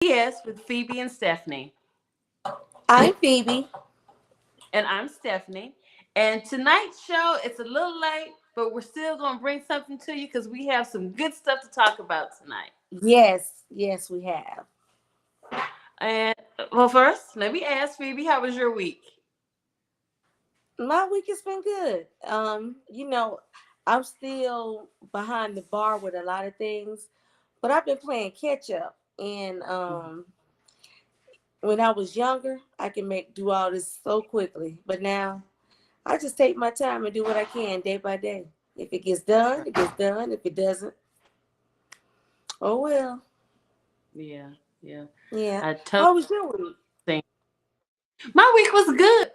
Yes, with Phoebe and Stephanie. I'm Phoebe. And I'm Stephanie. And tonight's show, it's a little late, but we're still going to bring something to you because we have some good stuff to talk about tonight. Yes, we have. And well, first, let me ask Phoebe, how was your week? My week has been good. I'm still behind the bar with a lot of things, but I've been playing catch up. And when I was younger, I can make do all this so quickly. But now I just take my time and do what I can day by day. If it gets done, it gets done. If it doesn't, oh well. Yeah, yeah. Yeah. I How totally was your week? think my week was good.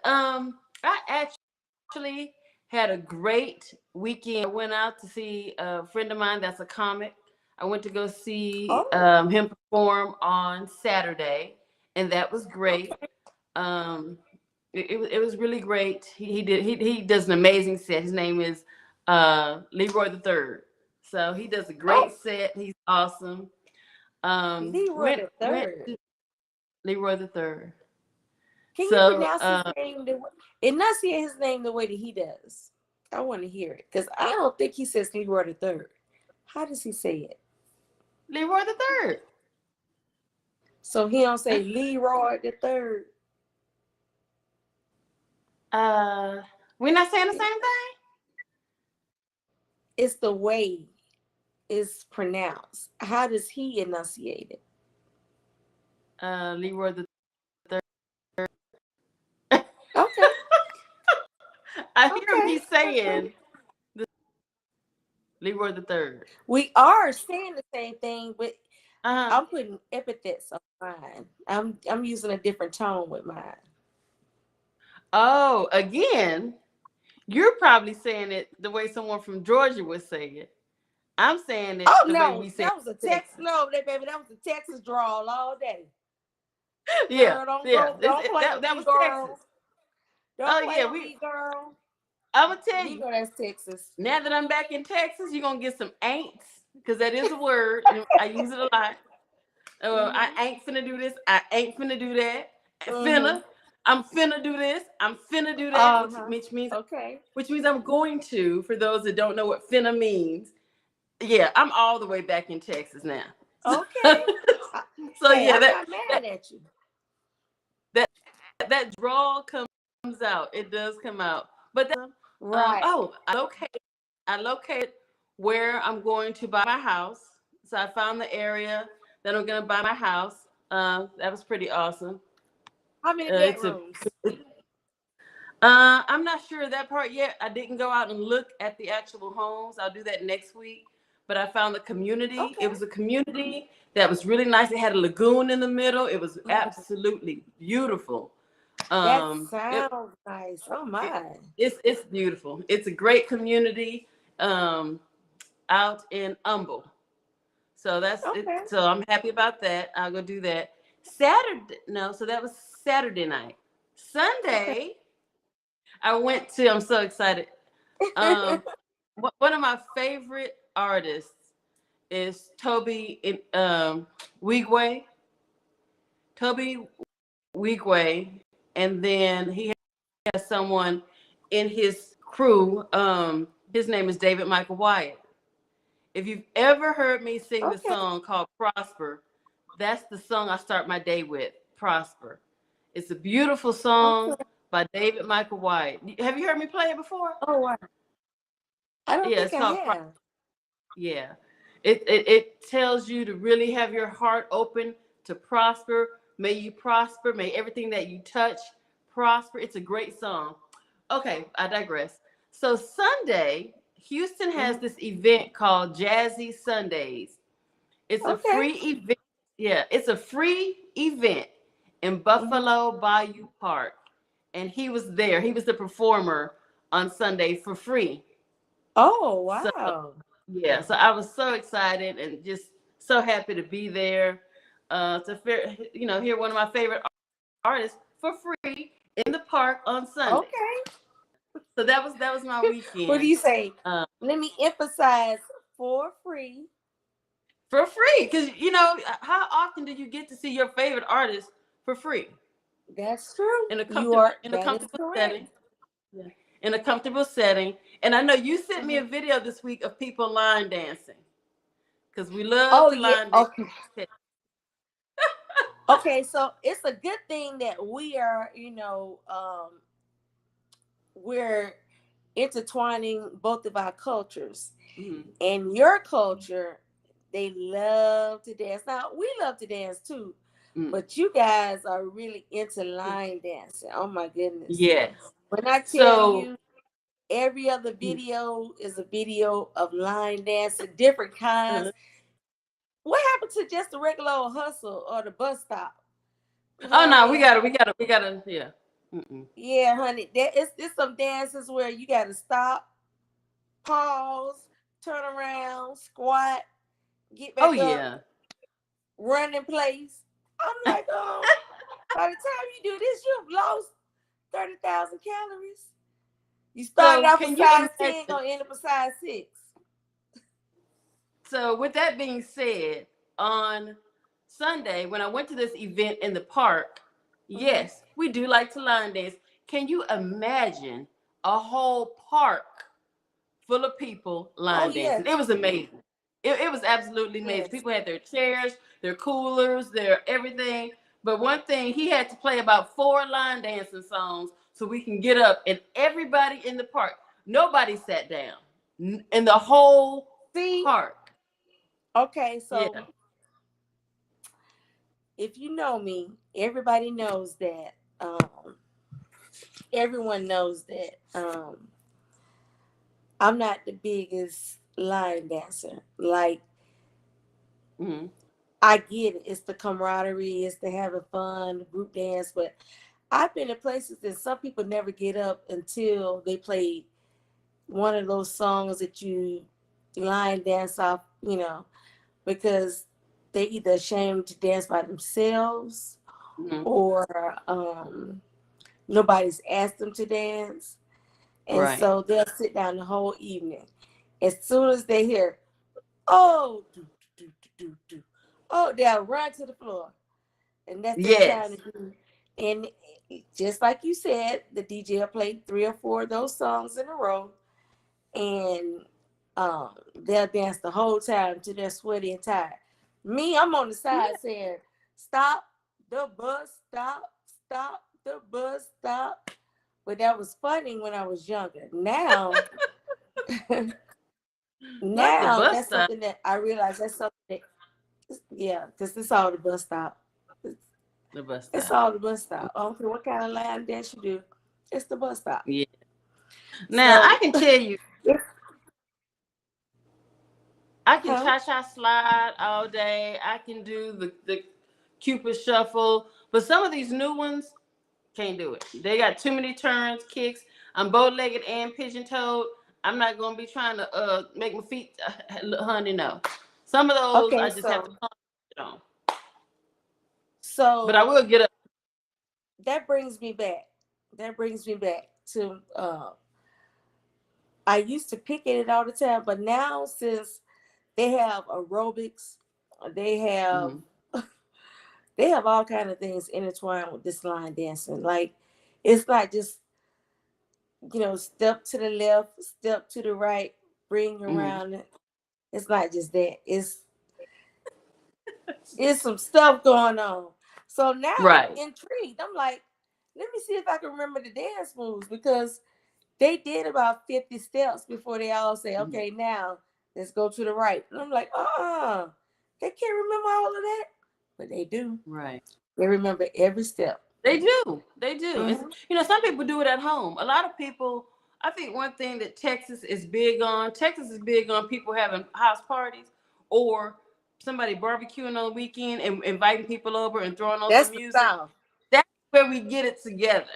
I actually had a great weekend. I went out to see a friend of mine that's a comic. I went to go see Oh, him perform on Saturday, and that was great. okay. Um, it was really great. He does an amazing set. His name is Leroy the Third. So he does a great Oh, set. He's awesome. Leroy Went the went third. to Leroy the Third. Can you So pronounce his name enunciate his name the way that he does? I want to hear it because I don't think he says Leroy the third. How does he say it? Leroy the Third. So he don't say Leroy the third. Uh, we're not saying the same thing. It's the way it's pronounced. How does he enunciate it? Leroy the Okay, I hear okay, me okay. saying Leroy the Third. We are saying the same thing, but Uh-huh. I'm putting epithets on mine. I'm using a different tone with mine. Oh, again, you're probably saying it the way someone from Georgia would say it. I'm saying it Oh the way no, we say it that was a in Texas. Texas. No, that baby, that was a Texas drawl all day. Yeah, Girl, don't yeah. go, don't play That with that me, was Texas. girl. Don't Oh play yeah, with me, girl. I'm gonna tell You you. know that's Texas. Now that I'm back in Texas, you're gonna get some ain'ts because that is a word and I use it a lot. I Mhm. ain't finna do this. I ain't finna do that. Mhm. Finna. I'm finna do this. I'm finna do that, Uh which huh. which means Okay. which means I'm going to. For those that don't know what finna means, yeah, I'm all the way back in Texas now. Okay. I, So hey, yeah, I'm that not that mad at you. that that drawl comes out. It does come out. But Right. oh, I located where I'm going to buy my house. So I found the area that I'm gonna buy my house. That was pretty awesome. How many It's a bedrooms? I'm not sure of that part yet. I didn't go out and look at the actual homes. I'll do that next week. But I found the community. It Okay. was a community that was really nice. It had a lagoon in the middle. It was absolutely beautiful. That It, sounds nice. Oh my. it's beautiful. It's a great community um, out in Humble. So that's it. Okay. So I'm happy about that. I'll go do that. Saturday, no. So that was Saturday night. Okay. Sunday, I went to. I'm so excited. Um, one of my favorite artists is Toby Wigway. Toby Wigway, and then he has someone in his crew. His name is David Michael Wyatt. If you've ever heard me sing the Okay. song called Prosper, that's the song I start my day with. Prosper. It's a beautiful song Okay. by David Michael Wyatt. Have you heard me play it before? Oh wow. I don't Yeah, think it's I called Prosper. have. Yeah. It tells you to really have your heart open to prosper. May you prosper. May everything that you touch prosper. It's a great song. Okay, I digress. So Sunday, Houston has Mhm. this event called Jazzy Sundays. It's a Okay. free event. Yeah, it's a free event in Mhm. Buffalo Bayou Park. And he was there. He was the performer on Sunday for free. Oh So wow. yeah, so I was so excited and just so happy to be there. Hear one of my favorite artists for free in the park on Sunday. Okay. So that was my What do weekend. you say? Uh, Let me emphasize for free. for free. Because, you know, how often do you get to see your favorite artist for free? That's true. In a You comfortable, are. in a That is comfortable correct. setting. Yeah. In a comfortable setting. And I know you sent me a Mhm. video this week of people line dancing. Because we love Oh to yeah. line dance. Okay. Okay. So it's a good thing that we are, we're intertwining both of our cultures. Mhm. And your culture, they love to dance. Now we love to dance too, Mm. but you guys are really into line dancing. Oh my goodness. Yes. When I tell So, you every other mm, video is a video of line dancing, different kinds. uh, What happened to just the regular old hustle or the bus stop? oh no, Honey, we gotta, yeah. Mm-mm. yeah, honey. It's some dances where you gotta stop, pause, turn around, squat, get Oh back up, yeah. run in place. I'm like, by the time you do this, you've lost 30,000 calories. You started So off a can you size 10, imagine? gonna end up a size 6. So with that being said, on Sunday when I went to this event in the park, Mm-hmm. yes, we do like to line dance. Can you imagine a whole park full of people Oh, line yes, dancing? It was amazing. It was absolutely amazing. yes. People had their chairs, their coolers, their everything. But one thing, he had to play about 4 line dancing songs so we can get up. And everybody in the park, nobody sat down in the whole See, park. okay, so Yeah. if you know me, everybody knows that. Everyone knows that I'm not the biggest line dancer. Like, Mhm. I get it. It's the camaraderie, it's the having fun, the group dance. But I've been in places that some people never get up until they play one of those songs that you line dance off, because they either ashamed to dance by themselves Mhm. or nobody's asked them to dance. And Right. so they'll sit down the whole evening. As soon as they hear, oh, do, do, do, do, do, oh, they'll run to the floor. And that's their time Yes. to do. And just like you said, the DJ will play 3 or 4 of those songs in a row. And they'll dance the whole time till they're sweaty and tired. Me, I'm on the side saying, stop the bus, stop the bus, stop. But that was funny when I was younger. Now, Not the now bus that's stop. something that I realize that's something that, yeah, because it's all the bus stop. The bus It's stop. all the bus stop. I don't care what kind of line dance you do. It's the bus stop. Yeah. Now I So, can tell you, I can huh? cha-cha slide all day. I can do the Cupid shuffle, but some of these new ones can't do it. They got too many turns, kicks. I'm bow-legged and pigeon-toed. I'm not gonna be trying to make my feet, honey. No, some of those Okay, I just have to so concentrate on. But I so will get up. that brings me back. That brings me back to I used to pick at it all the time, but now since they have aerobics, they have Mhm. they have all kind of things intertwined with this line dancing. Like, it's not just, step to the left, step to the right, bring Mhm. around it. It's not just that. It's some stuff going on. So now I'm Right. intrigued. I'm like, let me see if I can remember the dance moves, because they did about 50 steps before they all say, Mhm. okay, now let's go to the right. And I'm like, they can't remember all of that. But they do. Right. They remember every step. They do. They do. It's, Mhm. some people do it at home. A lot of people, I think one thing that Texas is big on people having house parties or somebody barbecuing on the weekend and inviting people over and throwing on some That's the music. South. That's where we get it together.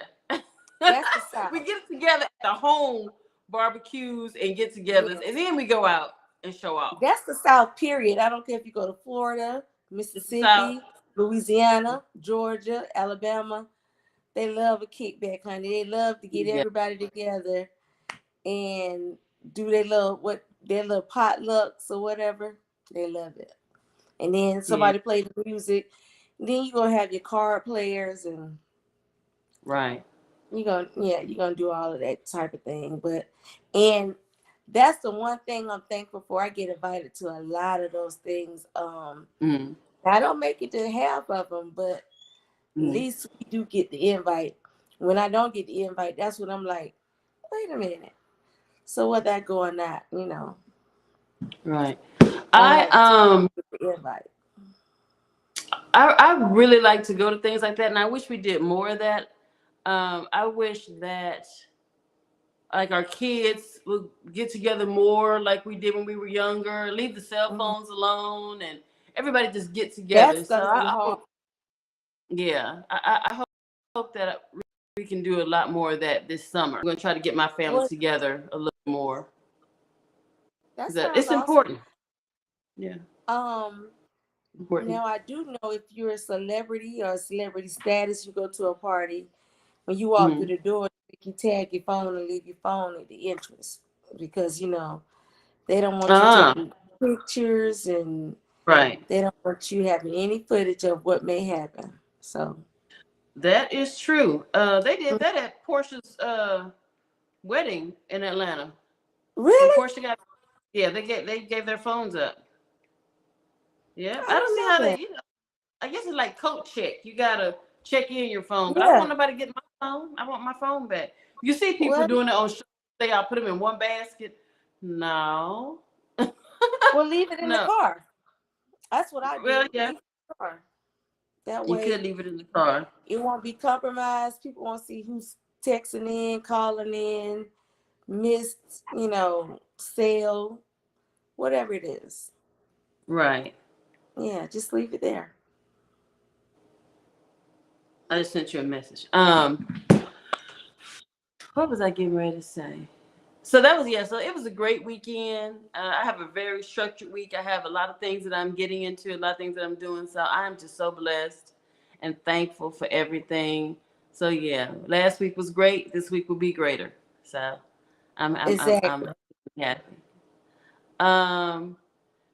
That's the We South. get it together at the home barbecues and get togethers, and Yes. then we go out and show off. That's the South, period. I don't care if you go to Florida, It's the South. Mississippi, Louisiana, Georgia, Alabama. They love a kickback, honey. They love to get Yeah. everybody together and do their little potlucks or whatever. They love it. and then Yeah. somebody play the music. Then you're gonna have your card players, and Right. you're gonna do all of that type of thing. And that's the one thing I'm thankful for. I get invited to a lot of those things. Mm. I don't make it to half of them, but at Mm. least we do get the invite. When I don't get the invite, that's when I'm like, wait a minute. So what that going at, Right. I have I to get the invite. I really like to go to things like that, and I wish we did more of that. I wish that like our kids would get together more like we did when we were younger, leave the cell phones alone, and everybody just get together. That's So gonna be I hard. hope, yeah, I hope that we can do a lot more of that this summer. I'm going to try to get my family together a little more. That That sounds it's awesome. important. Yeah. Important. Now I do know if you're a celebrity or a celebrity status, you go to a party, when you walk through the door, you tag your phone and leave your phone at the entrance because they don't want you taking pictures, and right. they don't want you having any footage of what may happen. So that is true. They did that at Portia's wedding in Atlanta. Really? When Portia got, they gave their phones up. Yeah, I don't see how that. they. I guess it's like coat check. You gotta check in your phone. But I don't want nobody to get my phone. I want my phone back. You see people doing it on shows. They all put them in one basket. No. Well, leave it in the car. That's what I do. Well, yeah. Leave it in the car. That You way, could leave it in the car. It won't be compromised. People won't see who's texting in, calling in, missed, sale, whatever it is. Right. Yeah, just leave it there. I just sent you a message. What was I getting ready to say? So that was, so it was a great weekend. I have a very structured week. I have a lot of things that I'm getting into, a lot of things that I'm doing. So I'm just so blessed and thankful for everything. So yeah, last week was great. This week will be greater. So I'm happy.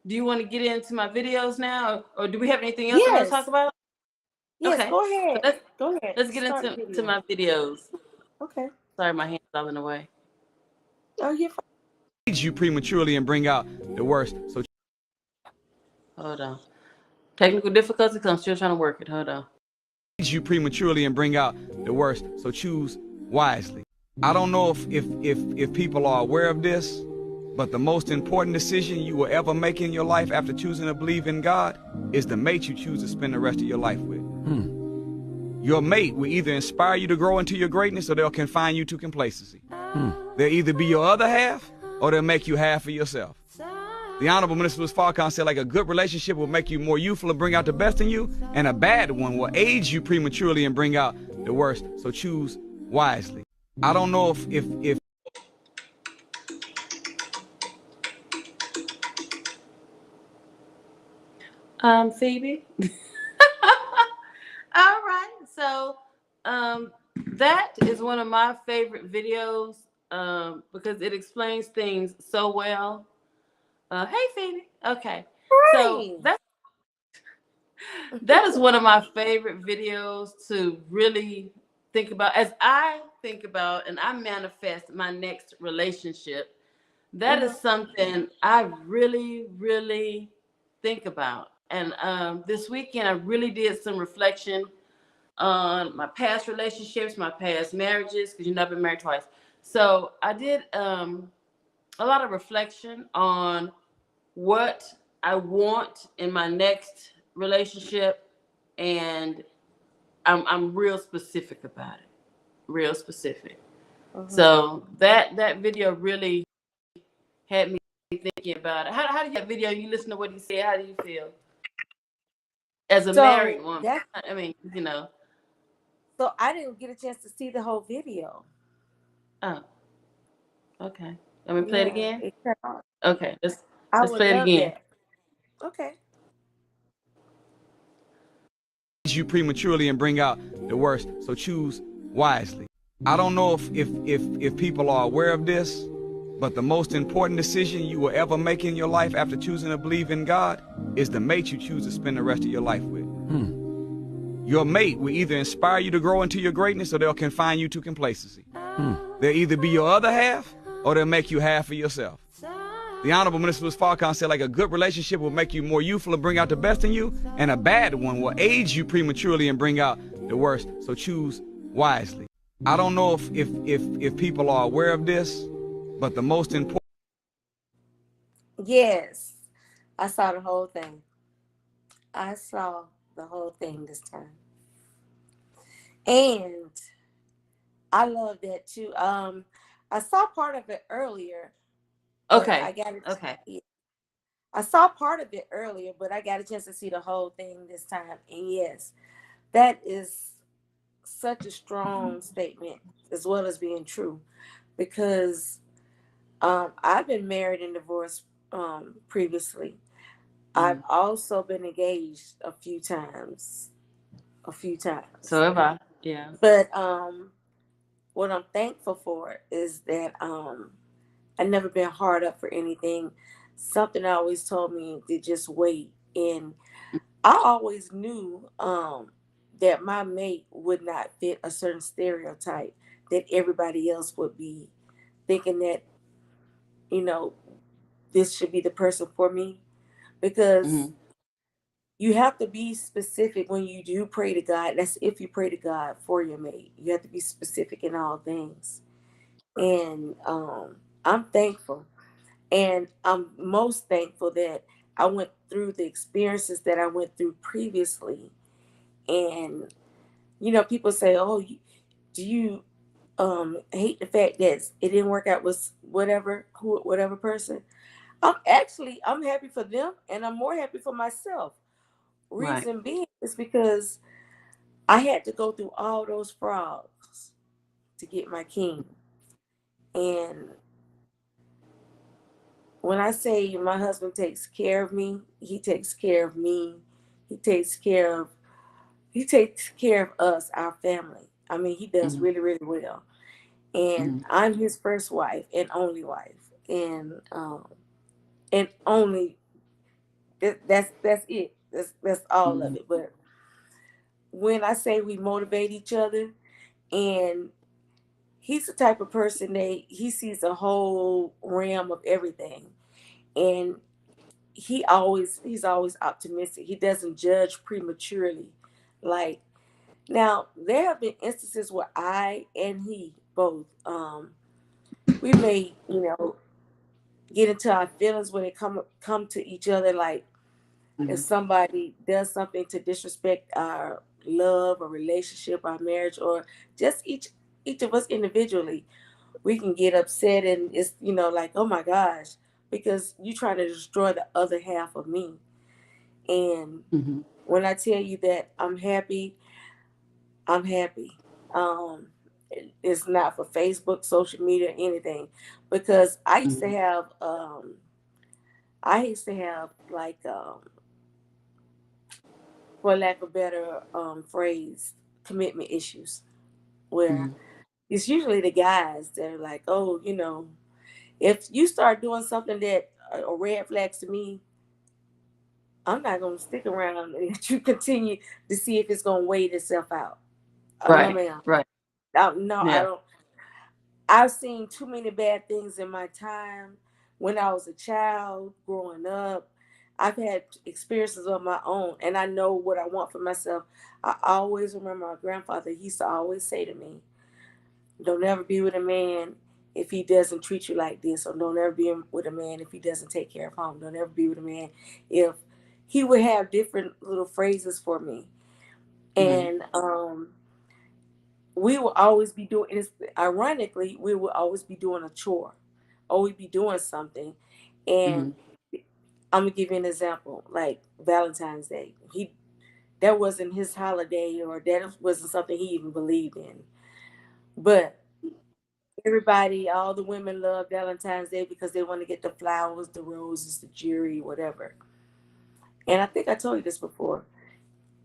Do you want to get into my videos now, or do we have anything else you want to talk about? Yes, okay. Go ahead. So go ahead. Let's get into my videos. Okay. Sorry, my hand's all in the way. Oh, you're fine. You prematurely and bring out the worst. So hold on. Technical difficulties. I'm still trying to work it. Hold on. You prematurely and bring out the worst. So choose wisely. I don't know if people are aware of this, but the most important decision you will ever make in your life after choosing to believe in God is the mate you choose to spend the rest of your life with. Your mate will either inspire you to grow into your greatness, or they'll confine you to complacency. They'll either be your other half, or they'll make you half of yourself. The Honorable Minister Louis Farrakhan said, like, a good relationship will make you more youthful and bring out the best in you, and a bad one will age you prematurely and bring out the worst. So choose wisely. I don't know if Phoebe. All right. So that is one of my favorite videos because it explains things so well. Hey, Phoebe. Okay. Hi. So that is one of my favorite videos to really think about. As I think about and I manifest my next relationship, that is something I really, really think about. And this weekend, I really did some reflection on my past relationships, my past marriages, because I've been married twice. So I did a lot of reflection on what I want in my next relationship, and I'm real specific about it. Real specific. So that video really had me thinking about it. How do you that video? You listen to what he said. How do you feel as a married woman? I mean, So I didn't get a chance to see the whole video. Oh, okay. Let me play it again. Okay, let's play it again. Okay. You prematurely and bring out the worst. So choose wisely. I don't know if people are aware of this, But the most important decision you will ever make in your life after choosing to believe in God is the mate you choose to spend the rest of your life with. Your mate will either inspire you to grow into your greatness or they'll confine you to complacency. They'll either be your other half or they'll make you half of yourself. The Honorable Minister Louis Farrakhan said, like, a good relationship will make you more youthful and bring out the best in you, and a bad one will age you prematurely and bring out the worst. So choose wisely. I don't know if people are aware of this, but the most important. Yes, I saw the whole thing. I saw the whole thing this time. And I love that too. I saw part of it earlier. Okay. I got it. Okay. I saw part of it earlier, but I got a chance to see the whole thing this time. And yes, that is such a strong statement as well as being true, because I've been married and divorced previously. I've also been engaged a few times. So have I. Yeah. But what I'm thankful for is that I've never been hard up for anything. Something always told me to just wait. And I always knew that my mate would not fit a certain stereotype that everybody else would be thinking that, you know, this should be the person for me. Because you have to be specific when you do pray to God. That's if you pray to God for your mate. You have to be specific in all things. And I'm thankful. And I'm most thankful that I went through the experiences that I went through previously. And, people say, oh, do you hate the fact that it didn't work out with whatever person? I'm happy for them, and I'm more happy for myself. Reason being is because I had to go through all those frogs to get my king. And when I say my husband takes care of me, he takes care of me. He takes care of us, our family. I mean, he does really, really well. And I'm his first wife and only wife. And only that's it. That's all of it. But when I say we motivate each other, and he's the type of person that he sees a whole realm of everything. And he's always optimistic. He doesn't judge prematurely. Like, now there have been instances where I and he both we may, get into our feelings when it come to each other. Like, if somebody does something to disrespect our love or relationship, our marriage, or just each of us individually, we can get upset, and it's like, oh my gosh, because you're trying to destroy the other half of me. And when I tell you that I'm happy, I'm happy. It's not for Facebook, social media, anything, because I used to have like for lack of a better phrase, commitment issues, where it's usually the guys that are like, oh, if you start doing something that are red flags to me, I'm not going to stick around and let you continue to see if it's going to weigh itself out. Right. No, ma'am. Right. No, Yeah. I don't. I've seen too many bad things in my time when I was a child growing up. I've had experiences of my own, and I know what I want for myself. I always remember my grandfather. He used to always say to me, don't ever be with a man if he doesn't treat you like this, or don't ever be with a man if he doesn't take care of home. Don't ever be with a man if he would have different little phrases for me. And we will always be doing, ironically, we will always be doing a chore, or we'd be doing something. And I'm gonna give you an example, like Valentine's Day. That wasn't his holiday, or that wasn't something he even believed in. But everybody, all the women love Valentine's Day because they want to get the flowers, the roses, the jewelry, whatever. And I think I told you this before.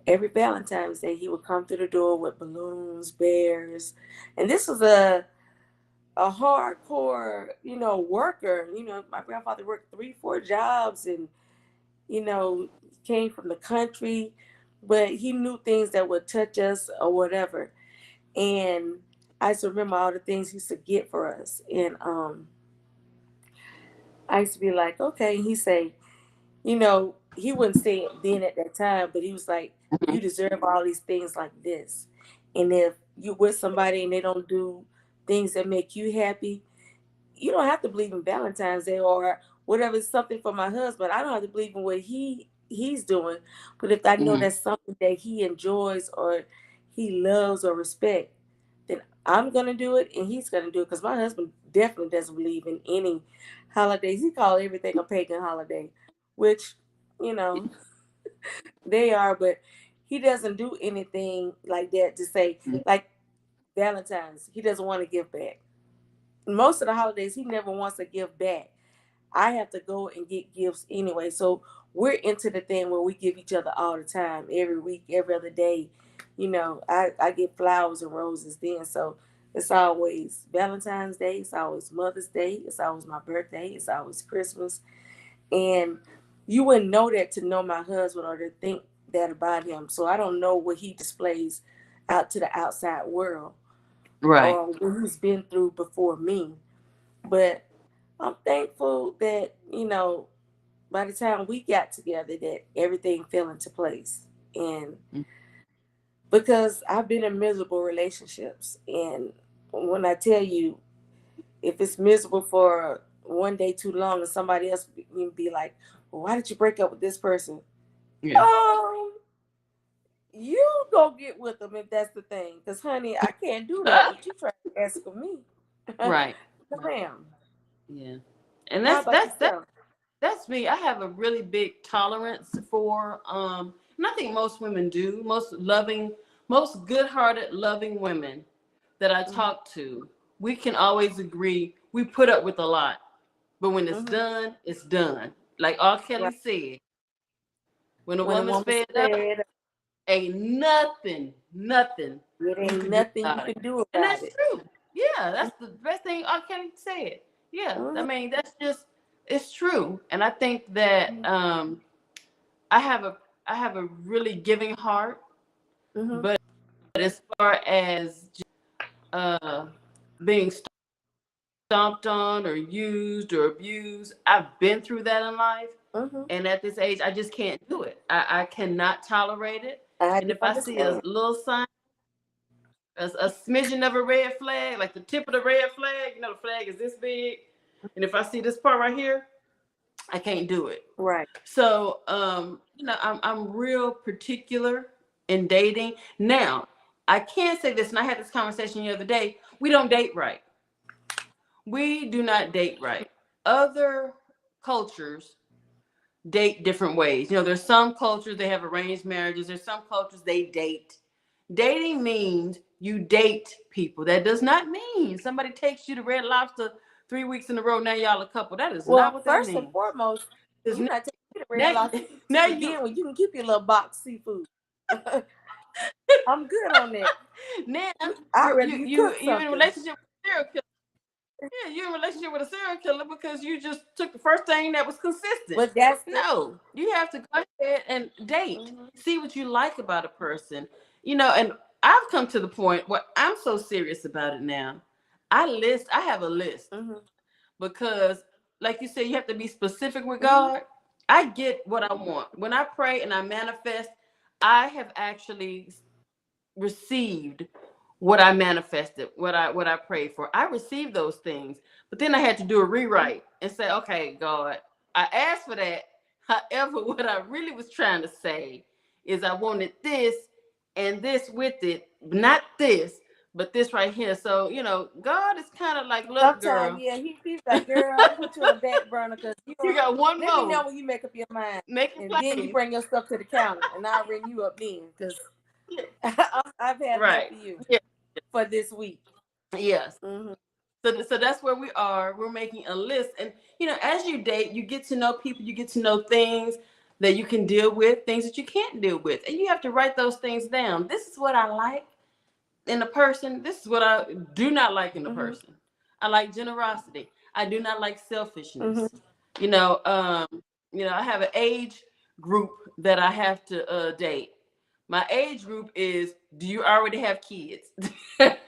Every Valentine's Day, he would come through the door with balloons, bears. And this was a a hardcore, worker. My grandfather worked 3-4 jobs and, came from the country, but he knew things that would touch us or whatever. And I used to remember all the things he used to get for us. And I used to be like, okay. And he say, he wouldn't say it then at that time, but he was like, you deserve all these things like this. And if you're with somebody and they don't do things that make you happy, you don't have to believe in Valentine's Day or whatever. It's something for my husband. I don't have to believe in what he's doing. But if I know Mhm. that's something that he enjoys or he loves or respect, then I'm gonna do it and he's gonna do it. Because my husband definitely doesn't believe in any holidays. He calls everything a pagan holiday, which, you know, they are, but he doesn't do anything like that to say, like Valentine's, he doesn't want to give back. Most of the holidays, he never wants to give back. I have to go and get gifts anyway. So we're into the thing where we give each other all the time, every week, every other day. I get flowers and roses then. So it's always Valentine's Day. It's always Mother's Day. It's always my birthday. It's always Christmas. And you wouldn't know that to know my husband or to think that about him. So I don't know what he displays out to the outside world Right. or what he's been through before me. But I'm thankful that, by the time we got together, that everything fell into place. And because I've been in miserable relationships. And when I tell you, if it's miserable for one day too long and somebody else be like, well, why did you break up with this person? Yeah. You go get with them if that's the thing. Because, honey, I can't do that. What you trying to ask of me? Right. Ma'am. Yeah. And How about yourself? that's me. I have a really big tolerance for and I think most women do. Most good-hearted, loving women that I talk to, we can always agree we put up with a lot. But when it's done, it's done. Like R. Kelly said, when a When a woman's woman's fed up, fed, ain't nothing it you ain't can do nothing you about it. can do And about that's it. true. Yeah, that's the best thing R. Kelly said. Yeah, I mean, it's true. And I think that I have a really giving heart, but as far as being stomped on or used or abused, I've been through that in life. And at this age, I just can't do it. I cannot tolerate it. I And do if I see a understand. little sign, a smidgen of a red flag, like the tip of the red flag, the flag is this big. And if I see this part right here, I can't do it. Right. So, I'm real particular in dating. Now, I can say this, and I had this conversation the other day. We don't date right. We do not date right. Other cultures date different ways. There's some cultures they have arranged marriages. There's some cultures they date. Dating means you date people. That does not mean somebody takes you to Red Lobster 3 weeks in a row. Now y'all a couple. That is not Well, what that first and means. foremost, It's you're not, not taking me to now, Red Lobster now to begin with. You can keep your little box seafood. I'm good on that. now I'd rather you you cook in a something. relationship with a serial killer. Yeah, you're in a relationship with a serial killer because you just took the first thing that was consistent. But that's No, you have to go ahead and date. See what you like about a person. And I've come to the point where I'm so serious about it now. I have a list because, like you said, you have to be specific with God. I get what I want. When I pray and I manifest, I have actually received what I manifested, what I prayed for. I received those things, but then I had to do a rewrite and say, okay, God, I asked for that. However, what I really was trying to say is I wanted this and this with it, not this, but this right here. So, God is kind of like, look, sometimes, girl. yeah, he's like, girl, I'll put you on the back burner because You got one let more. me know when you make up your mind. Make it And plain. then you bring your stuff to the counter and I'll ring you up then because I've had enough of you for this week. Yes. So that's where we are. We're making a list. And, as you date, you get to know people, you get to know things that you can deal with, things that you can't deal with. And you have to write those things down. This is what I like in a person. This is what I do not like in a person. I like generosity. I do not like selfishness. Mm-hmm. You know, I have an age group that I have to date. My age group is, do you already have kids? That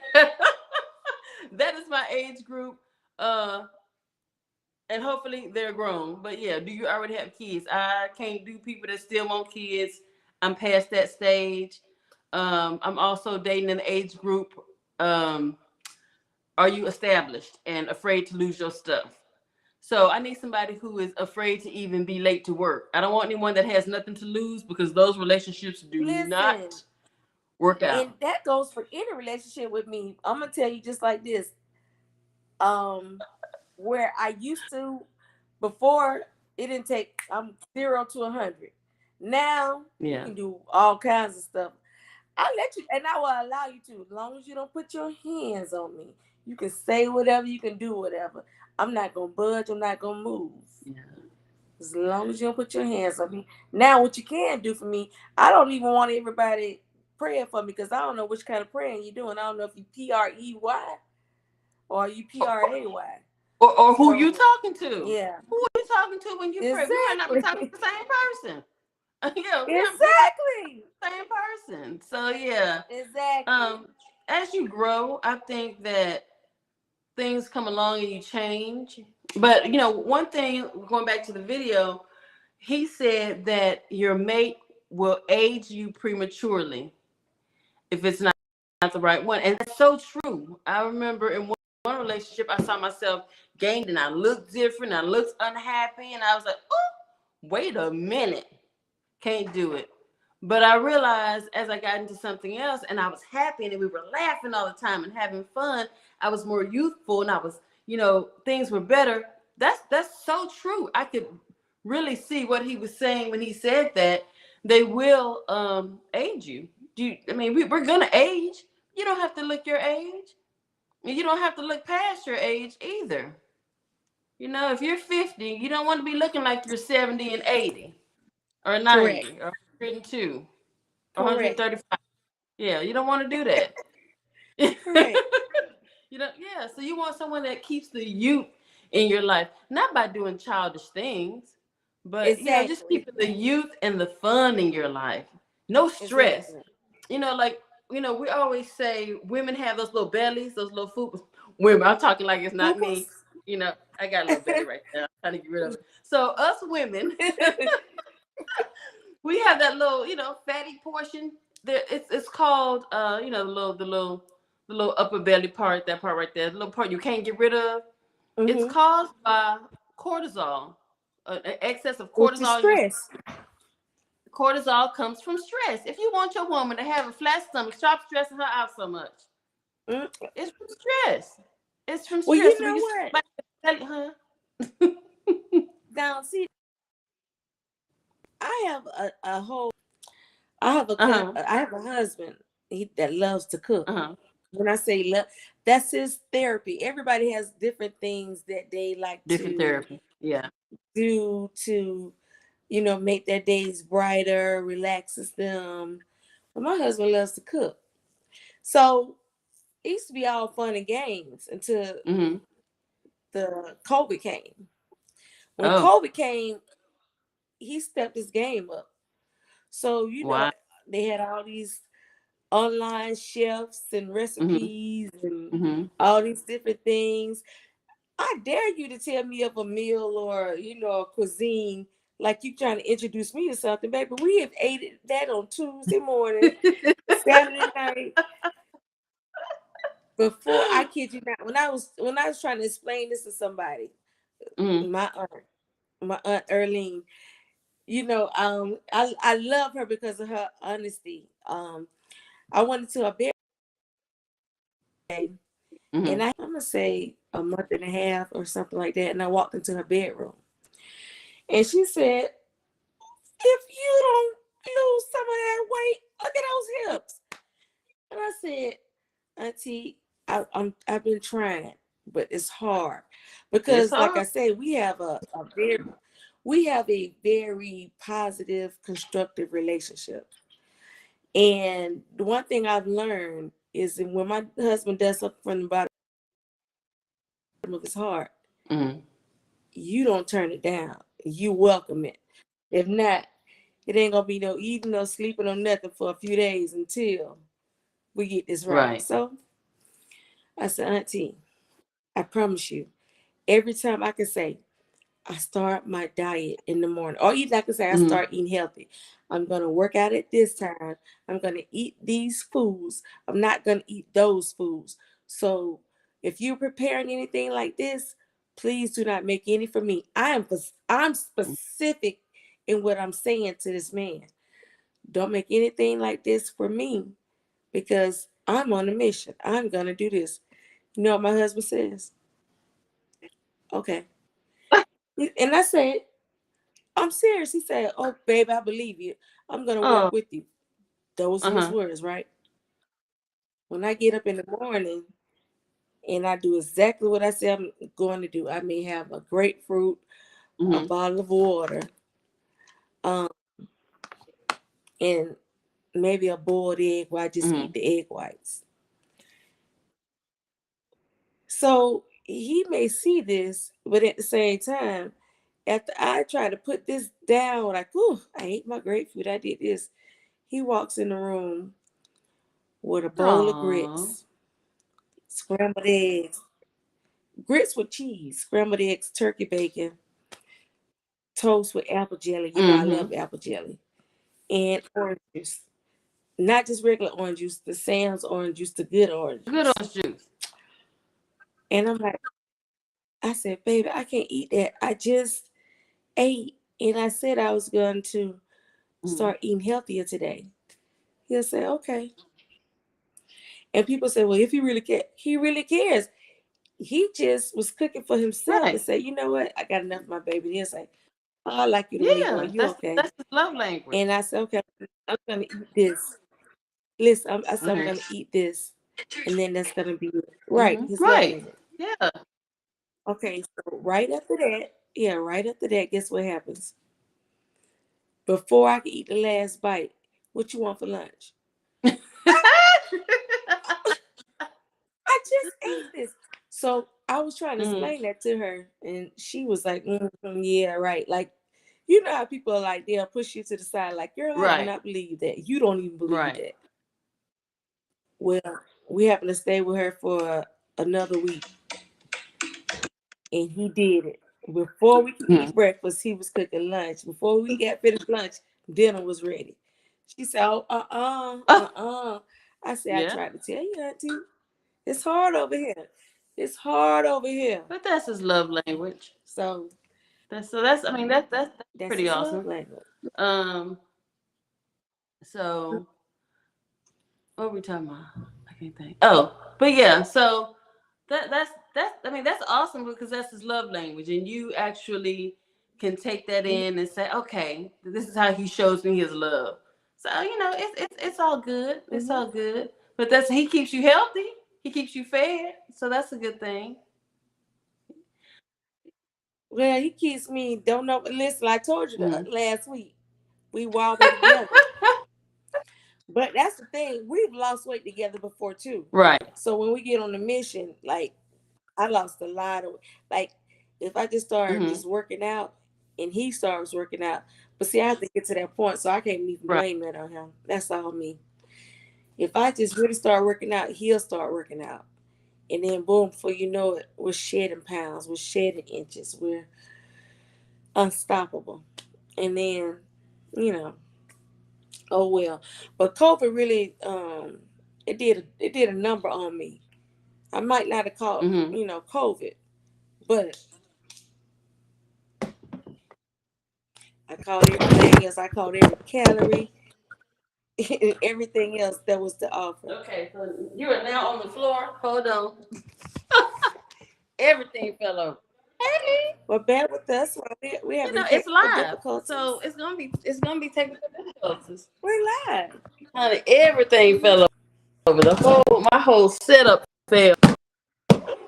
is my age group. And hopefully they're grown. But yeah, do you already have kids? I can't do people that still want kids. I'm past that stage. I'm also dating an age group. Um, are you established and afraid to lose your stuff? So I need somebody who is afraid to even be late to work. I don't want anyone that has nothing to lose, because those relationships do Listen, not work out. and that goes for any relationship with me. I'm gonna tell you just like this. Where I used to, before, it didn't take, I'm 0 to 100. Now you Yeah. can do all kinds of stuff. I'll let you, and I will allow you to, as long as you don't put your hands on me. You can say whatever, you can do whatever. I'm not gonna budge. I'm not gonna move. Yeah. As long as you don't put your hands on me. Now, what you can do for me, I don't even want everybody praying for me, because I don't know which kind of praying you're doing. I don't know if you PREY or you PRAY. Or who you So, talking to? yeah, Who are you talking to when you pray? We might not be talking to the same person. Yeah, we might be exactly, the same person. So yeah. exactly. As you grow, I think that things come along and you change. But one thing, going back to the video, he said that your mate will age you prematurely if it's not the right one. And that's so true. I remember in one relationship, I saw myself gained and I looked different. I looked unhappy. And I was like, oh, wait a minute. Can't do it. But I realized as I got into something else and I was happy and we were laughing all the time and having fun, I was more youthful and I was, things were better. That's so true. I could really see what he was saying when he said that they will age you. We're gonna age. You don't have to look your age. And you don't have to look past your age either. If you're 50, you don't want to be looking like you're 70 and 80 or Correct, 90 or 102 or correct, 135. Yeah, you don't want to do that. correct. Yeah. So you want someone that keeps the youth in your life, not by doing childish things, but just Exactly, keeping the youth and the fun in your life. No stress. exactly. We always say women have those little bellies, those little food. Women, I'm talking like it's not Pupils. me. I got a little belly right there. I'm trying to get rid of it. So us women, we have that little, fatty portion. It's called, the little upper belly part, that part right there, the little part you can't get rid of. It's Mm-hmm. caused by cortisol, an excess of Which is cortisol in your. stress. Cortisol comes from stress. If you want your woman to have a flat stomach, stop stressing her out so much. Mm. It's from stress. It's from Well, stress. you know what? Huh? Now, see, I have a whole. I have Uh-huh. I have a husband that loves to cook. Uh-huh. When I say love, that's his therapy. Everybody has different things that they like Different to therapy. Yeah. do to, make their days brighter, relaxes them. But my husband loves to cook. So it used to be all fun and games until Mm-hmm. the COVID came. When Oh, COVID came, he stepped his game up. So, wow. they had all these online chefs and Mm-hmm. recipes and Mm-hmm. all these different things. I dare you to tell me of a meal or, a cuisine like you trying to introduce me to something, baby. We have ate that on Tuesday morning, Saturday night. Before, I kid you not, when I was trying to explain this to somebody, Mm-hmm. my aunt Erlene, I love her because of her honesty. I went into her bedroom, Mm-hmm. and I'm gonna say a month and a half or something like that, and I walked into her bedroom, and she said, "If you don't lose some of that weight, look at those hips." And I said, "Auntie, I've been trying, but it's hard It's because, like hard. I say, we have a very positive, constructive relationship. And the one thing I've learned is that when my husband does something from the bottom of his heart, Mm-hmm. you don't turn it down. You welcome it. If not, it ain't gonna be no eating, no sleeping, or nothing for a few days until we get this right. Right. So I said, Auntie, I promise you, every time I can say, I start my diet in the morning, or even I can say I Mm-hmm. start eating healthy. I'm gonna work out at this time. I'm gonna eat these foods. I'm not gonna eat those foods. So if you're preparing anything like this, please do not make any for me. I'm specific in what I'm saying to this man. Don't make anything like this for me because I'm on a mission. I'm gonna do this. You know what my husband says? Okay. And I said, I'm serious. He said, oh, babe, I believe you. I'm going to work Oh. with you. Those are his words, right? When I get up in the morning and I do exactly what I said I'm going to do, I may have a grapefruit, a bottle of water, and maybe a boiled egg where I just eat the egg whites. So he may see this, but at the same time, after I try to put this down, like, oh, I ate my grapefruit, I did this. He walks in the room with a bowl of grits, scrambled eggs, grits with cheese, scrambled eggs, turkey bacon, toast with apple jelly. You know I love apple jelly. And orange juice. Not just regular orange juice, the Sam's orange juice, the good orange juice. Good orange juice. And I'm like, I said, baby, I can't eat that. I just ate. And I said I was going to start eating healthier today. He'll say, okay. And people say, well, if he really cares, he really cares. He just was cooking for himself and say, you know what? I got enough of my baby. He'll say, oh, I like you the way you are. You okay? That's his love language. And I said, okay, I'm going to eat this. Listen, I said, I'm going to eat this. And then that's going to be it. Right. His love language. Yeah. Okay. So right after that, guess what happens? Before I can eat the last bite, what you want for lunch? I just ate this. So I was trying to explain that to her, and she was like, yeah, right. Like, you know how people are like, they'll push you to the side, like, girl, I do not believe that. You don't even believe that. Well, we happened to stay with her for another week, and he did it. Before we could eat breakfast, he was cooking lunch. Before we got finished lunch, dinner was ready. She said, oh, I said, I tried to tell you, Auntie. It's hard over here. It's hard over here. But that's his love language. So that's pretty awesome. So what were we talking about? I can't think. Oh, but yeah, so that's awesome because that's his love language, and you actually can take that in and say, okay, this is how he shows me his love. So it's all good. It's all good. But he keeps you healthy. He keeps you fed. So that's a good thing. Well, he keeps me. Don't know. Listen, I told you last week we were all together. But that's the thing. We've lost weight together before too. Right. So when we get on the mission, like I lost a lot of, like, if I just start just working out and he starts working out. But see, I have to get to that point, so I can't even blame that on him. That's all me. If I just really start working out, he'll start working out. And then boom, before you know it, we're shedding pounds, we're shedding inches, we're unstoppable. And then, oh well. But COVID really it did a number on me. I might not have caught, COVID, but I caught everything else. I caught every calorie and everything else that was to offer. Okay, so you are now on the floor. Hold on. Everything fell over. Hey. Well, bear with us. We have it's live, so it's gonna be technical difficulties. We're live. Honey, everything fell over. My whole setup fell.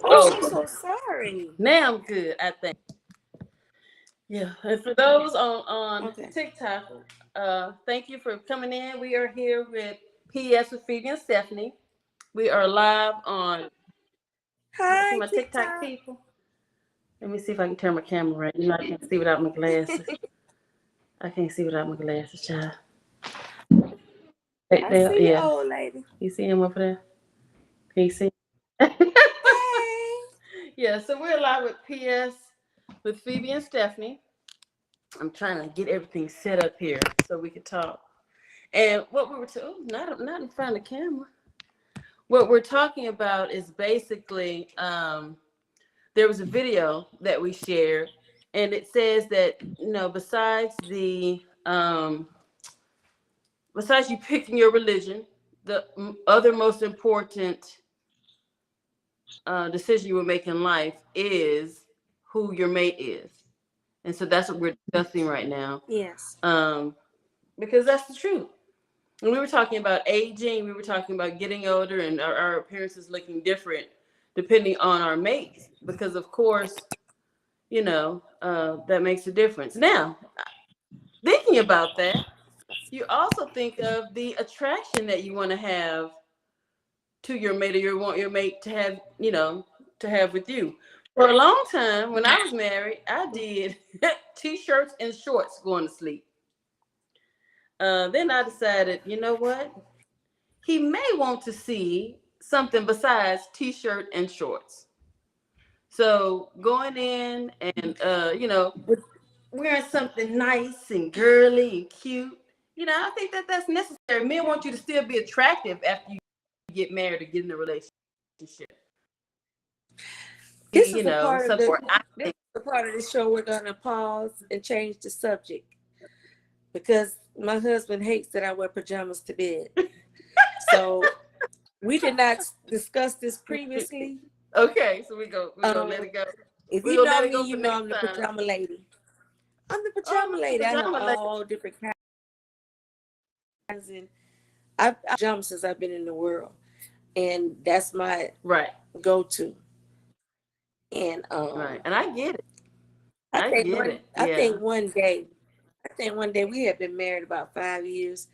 Oh, I'm so sorry. Now I'm good, I think. Yeah, and for those on TikTok, thank you for coming in. We are here with PS with Phoebe and Stephanie. We are live on. Hi, my TikTok people. Let me see if I can turn my camera right. You know, I can't see without my glasses. I can't see without my glasses, child. I see you, Yeah. old lady. You see him over there? Can you see? Hey. Yeah, so we're live with PS with Phoebe and Stephanie. I'm trying to get everything set up here so we can talk. And what we were not in front of the camera. What we're talking about is basically there was a video that we shared, and it says that besides you picking your religion, the other most important decision you will make in life is who your mate is. And so that's what we're discussing right now. Yes. Because that's the truth. When we were talking about aging, we were talking about getting older and our appearances looking different depending on our mates. Because of course, that makes a difference. Now, thinking about that, you also think of the attraction that you want to have to your mate, or you want your mate to have, to have with you. For a long time, when I was married, I did t-shirts and shorts going to sleep. Then I decided, you know what? He may want to see something besides t-shirt and shorts. So going in and wearing something nice and girly and cute, I think that's necessary. Men want you to still be attractive after you get married or get in a relationship. This is the part of This the part of the show we're gonna pause and change the subject because my husband hates that I wear pajamas to bed. So we did not discuss this previously. Okay, so we gonna let it go. If We you gonna know let it me, go you for know I'm next the time. pajama lady. I'm the Oh, pajama lady. I have pajama lady. all different kinds, and I've jumped since I've been in the world, and that's my Right. go-to. And Right. And I get it. I think one day we had been married about 5 years,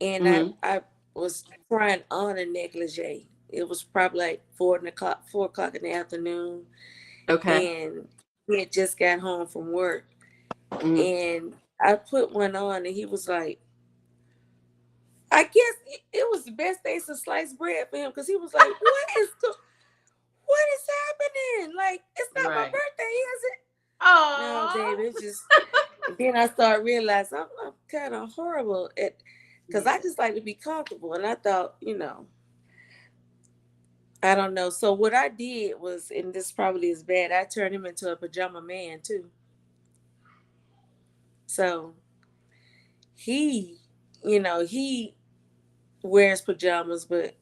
and I was trying on a negligee. It was probably like 4 o'clock in the afternoon. Okay. And he had just got home from work. Mm-hmm. And I put one on, and he was like, I guess it was the best day since sliced bread for him, because he was like, what is happening? Like, it's not my birthday, is it? No, baby, it's just. Then I started realizing I'm kind of horrible at, because I just like to be comfortable. And I thought, I don't know. So what I did was, and this probably is bad, I turned him into a pajama man too. So he wears pajamas, but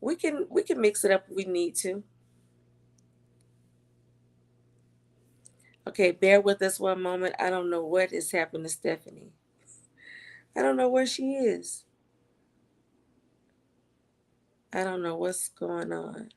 we can mix it up if we need to. Okay, bear with us one moment. I don't know what has happened to Stephanie. I don't know where she is. I don't know what's going on.